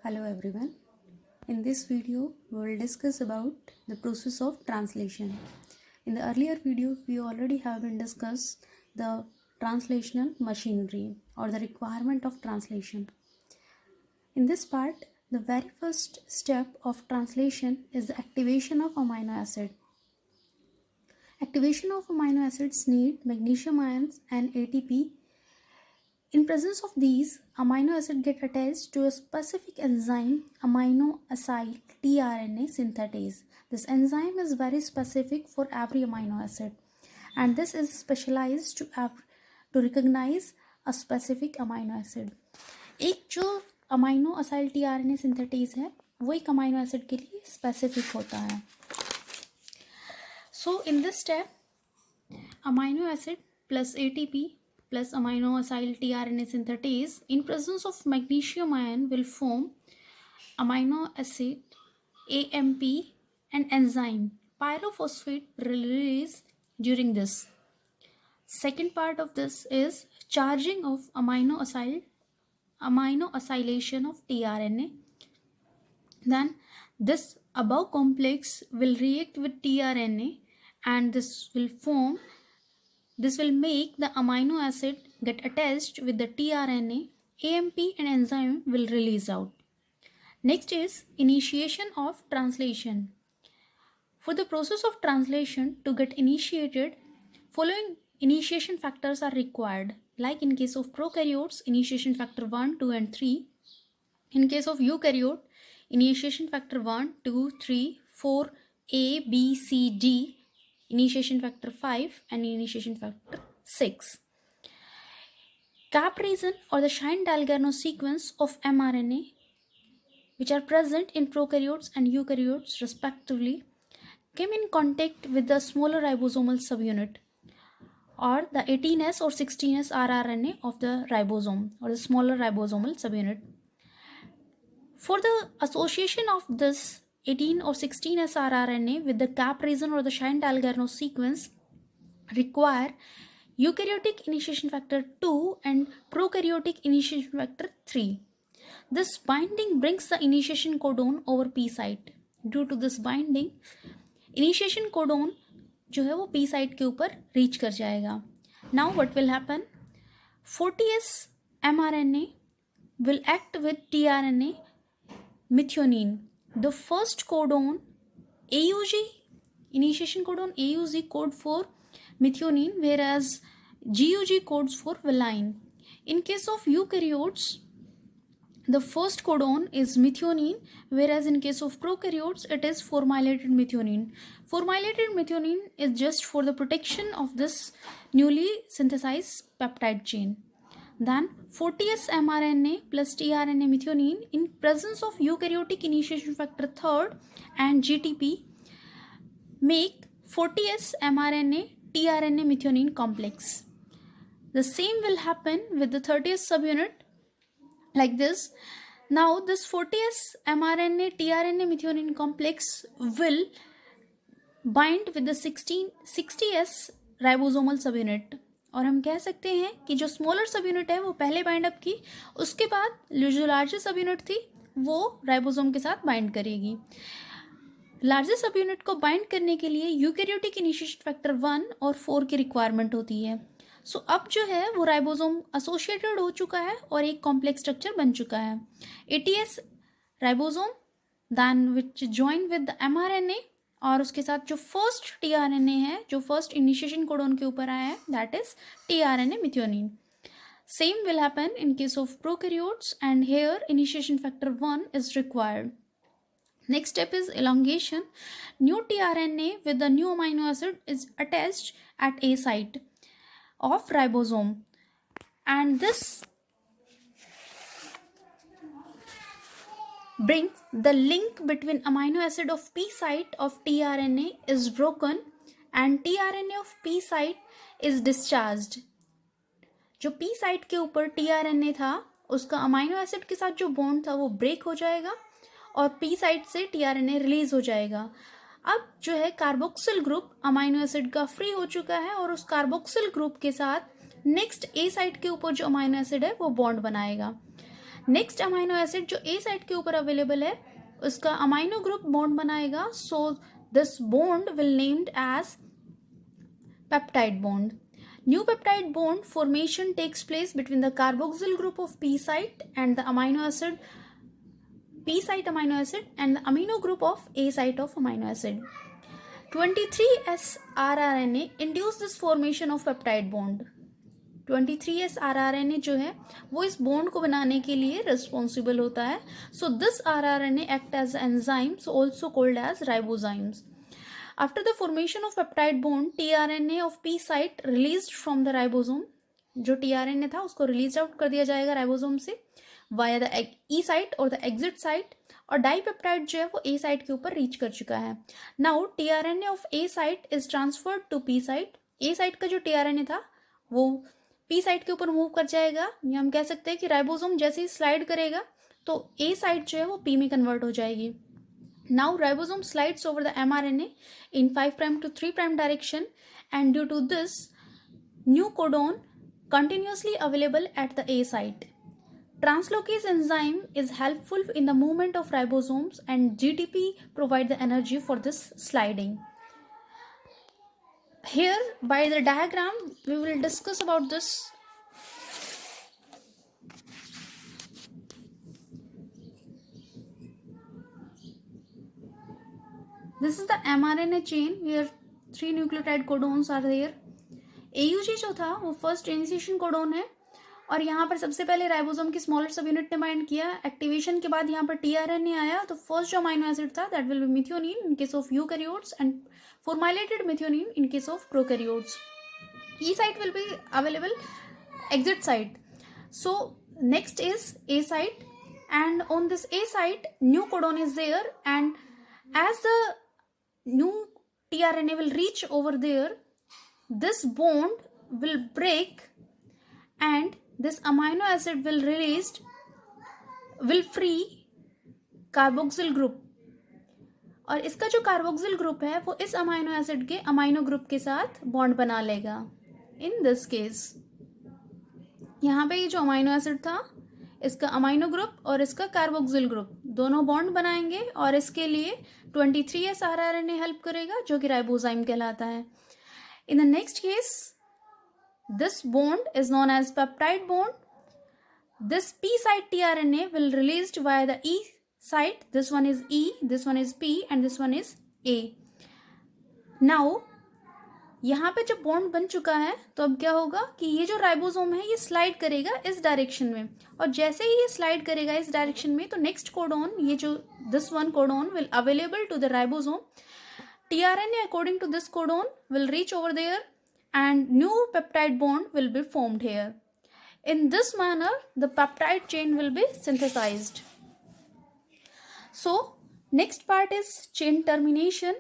Hello everyone. In this video, we will discuss about the process of translation. In the earlier video, we already have been discussed the translational machinery or the requirement of translation. In this part, the very first step of translation is the activation of amino acid. Activation of amino acids need magnesium ions and ATP. In presence of these, amino acid get attached to a specific enzyme, amino acyl tRNA synthetase. This enzyme is very specific for every amino acid, and this is specialized to recognize a specific amino acid. एक जो amino acyl tRNA synthetase है, वो एक amino acid के लिए specific होता है. So in this step, amino acid plus ATP plus amino acyl tRNA synthetase in presence of magnesium ion will form amino acid AMP and enzyme pyrophosphate release during this. Second part of this is charging of amino acylation of tRNA. Then this above complex will react with tRNA and this will make the amino acid get attached with the tRNA, AMP and enzyme will release out. Next is initiation of translation. For the process of translation to get initiated, following initiation factors are required. Like in case of prokaryotes, initiation factor 1, 2 and 3. In case of eukaryote, initiation factor 1, 2, 3, 4, A, B, C, D. Initiation factor 5 and initiation factor 6. Cap region or the Shine-Dalgarno sequence of mRNA, which are present in prokaryotes and eukaryotes respectively, came in contact with the smaller ribosomal subunit or the 18S or 16S rRNA of the ribosome or the smaller ribosomal subunit. For the association of this 18 or 16S rRNA with the cap region or the Shine-Dalgarno sequence require eukaryotic initiation factor 2 and prokaryotic initiation factor 3. This binding brings the initiation codon over P site. Due to this binding, initiation codon जो है वो P site के ऊपर reach कर जाएगा. Now what will happen? 40S mRNA will act with tRNA methionine. The first codon AUG, initiation codon AUG code for methionine, whereas GUG codes for valine. In case of eukaryotes, the first codon is methionine, whereas in case of prokaryotes, it is formilated methionine. Formilated methionine is just for the protection of this newly synthesized peptide chain. Then 40S mRNA plus tRNA methionine in presence of eukaryotic initiation factor 3rd and GTP make 40S mRNA tRNA methionine complex. The same will happen with the 30S subunit like this. Now this 40S mRNA tRNA methionine complex will bind with the 60S ribosomal subunit. और हम कह सकते हैं कि जो smaller सब unit है वो पहले बाइंड अप की, उसके बाद जो लार्जर सब यूनिट थी वो राइबोसोम के साथ बाइंड करेगी. लार्जर सब यूनिट को बाइंड करने के लिए यूकैरियोटिक इनिशिएशन फैक्टर 1 और 4 की रिक्वायरमेंट होती है. सो अब जो है वो राइबोसोम एसोसिएटेड हो चुका है और एक कॉम्प्लेक्स स्ट्रक्चर बन चुका है. ATS ribosome then which join with the mRNA और उसके साथ जो फर्स्ट tRNA है, जो फर्स्ट इनिशिएशन कोडोन के ऊपर आया है, that is tRNA methionine. Same will happen in case of prokaryotes and here initiation factor 1 is required. Next step is elongation. New tRNA with the new amino acid is attached at A site of ribosome and this brings the link between amino acid of P site of tRNA is broken and tRNA of P site is discharged. जो P site के ऊपर tRNA था उसका amino acid के साथ जो bond था वो ब्रेक हो जाएगा और P site से tRNA रिलीज हो जाएगा. अब जो है कार्बोक्सिल ग्रुप अमाइनो एसिड का फ्री हो चुका है और उस कार्बोक्सिल ग्रुप के साथ नेक्स्ट A साइट के ऊपर जो अमाइनो एसिड है वो बॉन्ड बनाएगा. नेक्स्ट अमाइनो एसिड जो ए साइट के ऊपर अवेलेबल है उसका अमाइनो ग्रुप बॉन्ड बनाएगा, so this bond will named as peptide bond. New peptide bond formation takes place between the carboxyl group of P site and the amino acid P site amino acid and the amino group of A site of amino acid. 23S rRNA induce this formation of peptide bond. 23S rRNA जो है वो इस bond को बनाने के लिए responsible होता है. So this rRNA act as enzymes also called as ribozymes. After the formation of peptide bond, tRNA of P site released from the ribosome, जो tRNA था उसको रिलीज आउट कर दिया जाएगा राइबोसोम से वाया द ई साइट और the exit site, और dipeptide जो है वो ए साइट के ऊपर रीच कर चुका है. Now tRNA of A site is transferred to P site. A site का जो tRNA था वो पी साइट के ऊपर मूव कर जाएगा, या हम कह सकते हैं कि राइबोसोम जैसे ही स्लाइड करेगा तो ए साइट जो है वो पी में कन्वर्ट हो जाएगी. Now ribosome slides over the mRNA in 5' to 3' direction, and due to this, new codon continuously available at the A site. Translocase enzyme is helpful in the movement of ribosomes, and GTP provide the energy for this sliding. Here by the diagram we will discuss about this. This is the mRNA chain where 3 nucleotide codons are there. AUG जो था वो first initiation codon है, और यहाँ पर सबसे पहले ribosome की स्मॉलर सब यूनिट ने बाइंड किया. एक्टिवेशन के बाद यहाँ पर tRNA आया, तो फर्स्ट जो अमाइनो एसिड था that will be methionine in case of eukaryotes and formylated methionine in case of prokaryotes. E site will be available exit site. So next is A site, and on this A site new codon is there, and as the new tRNA will reach over there, this bond will break and this amino acid will free carboxyl group, और इसका जो carboxyl group है वो इस amino acid के amino group के साथ bond बना लेगा. इन दिस केस यहाँ पे ये जो अमाइनो एसिड था इसका अमाइनो ग्रुप और इसका कार्बोक्सिल ग्रुप दोनों बॉन्ड बनाएंगे, और इसके लिए 23S rRNA हेल्प करेगा जो कि राइबोजाइम कहलाता है. In the next case this bond is known as peptide bond. This P site tRNA will released via the E site. This one is E, this one is P, and this one is A. Now यहाँ पे जब bond बन चुका है तो अब क्या होगा कि ये जो राइबोसोम है ये स्लाइड करेगा इस डायरेक्शन में, और जैसे ही ये स्लाइड करेगा इस डायरेक्शन में तो नेक्स्ट कोडोन, ये जो this one codon will available to the ribosome. tRNA according to this codon will reach over there and new peptide bond will be formed here. In this manner the peptide chain will be synthesized. So next part is chain termination.